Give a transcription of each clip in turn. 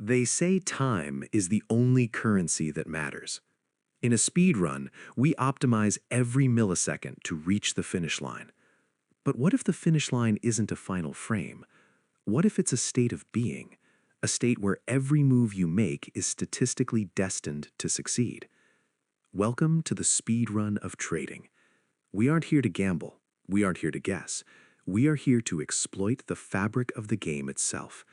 They say time is the only currency that matters. In a speed run, we optimize every millisecond to reach the finish line. But what if the finish line isn't a final frame? What if it's a state of being, a state where every move you make is statistically destined to succeed? Welcome to the speed run of trading. We aren't here to gamble. We aren't here to guess. We are here to exploit the fabric of the game itself.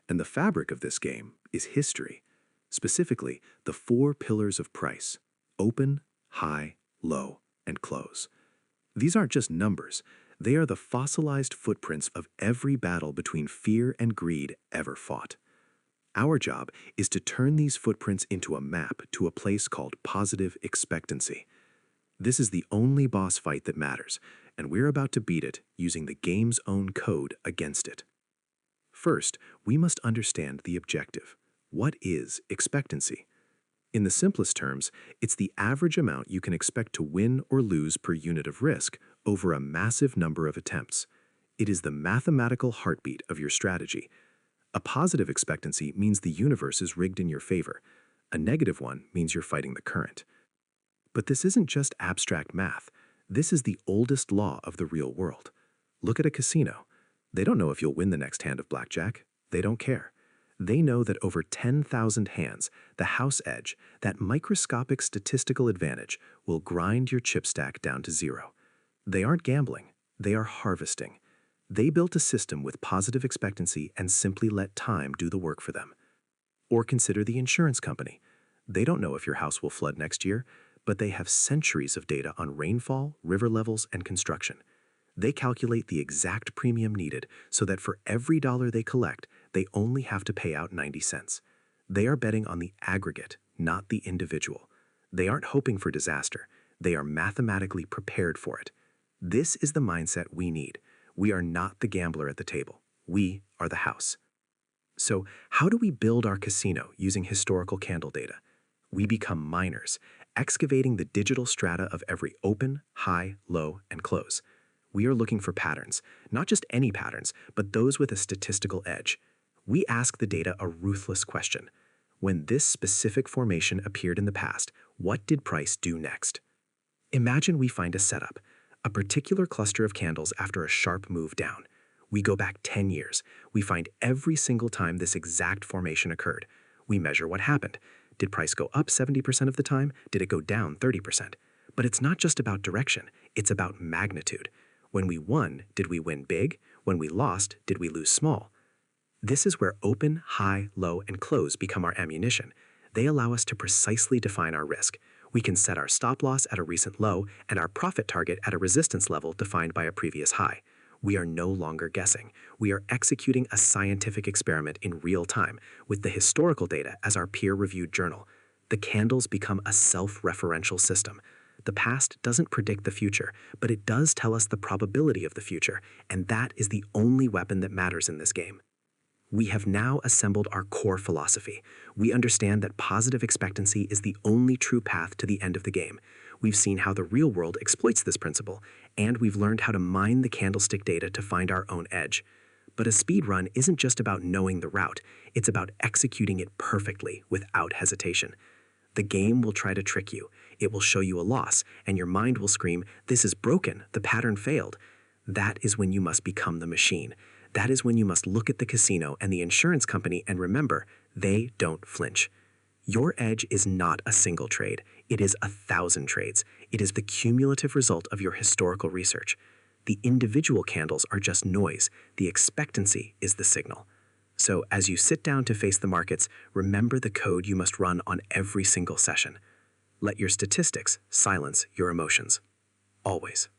And the fabric of this game is history, specifically the four pillars of price: open, high, low, and close. These aren't just numbers. They are the fossilized footprints of every battle between fear and greed ever fought. Our job is to turn these footprints into a map to a place called positive expectancy. This is the only boss fight that matters, and we're about to beat it using the game's own code against it. First, we must understand the objective. What is expectancy? In the simplest terms, it's the average amount you can expect to win or lose per unit of risk over a massive number of attempts. It is the mathematical heartbeat of your strategy. A positive expectancy means the universe is rigged in your favor. A negative one means you're fighting the current. But this isn't just abstract math. This is the oldest law of the real world. Look at a casino. They don't know if you'll win the next hand of blackjack. They don't care. They know that over 10,000 hands, the house edge, that microscopic statistical advantage, will grind your chip stack down to zero. They aren't gambling. They are harvesting. They built a system with positive expectancy and simply let time do the work for them. Or consider the insurance company. They don't know if your house will flood next year, but they have centuries of data on rainfall, river levels, and construction. They calculate the exact premium needed so that for every dollar they collect, they only have to pay out 90 cents. They are betting on the aggregate, not the individual. They aren't hoping for disaster. They are mathematically prepared for it. This is the mindset we need. We are not the gambler at the table. We are the house. So, how do we build our casino using historical candle data? We become miners, excavating the digital strata of every open, high, low, and close. We are looking for patterns, not just any patterns, but those with a statistical edge. We ask the data a ruthless question. When this specific formation appeared in the past, what did price do next? Imagine we find a setup, a particular cluster of candles after a sharp move down. We go back 10 years. We find every single time this exact formation occurred. We measure what happened. Did price go up 70% of the time? Did it go down 30%? But it's not just about direction. It's about magnitude. When we won, did we win big? When we lost, did we lose small? This is where open, high, low, and close become our ammunition. They allow us to precisely define our risk. We can set our stop loss at a recent low and our profit target at a resistance level defined by a previous high. We are no longer guessing. We are executing a scientific experiment in real time with the historical data as our peer-reviewed journal. The candles become a self-referential system. The past doesn't predict the future, but it does tell us the probability of the future, and that is the only weapon that matters in this game. We have now assembled our core philosophy. We understand that positive expectancy is the only true path to the end of the game. We've seen how the real world exploits this principle, and we've learned how to mine the candlestick data to find our own edge. But a speed run isn't just about knowing the route, it's about executing it perfectly without hesitation. The game will try to trick you. It will show you a loss, and your mind will scream, "This is broken, the pattern failed." That is when you must become the machine. That is when you must look at the casino and the insurance company and remember, they don't flinch. Your edge is not a single trade. It is 1,000 trades. It is the cumulative result of your historical research. The individual candles are just noise. The expectancy is the signal. So as you sit down to face the markets, remember the code you must run on every single session. Let your statistics silence your emotions. Always.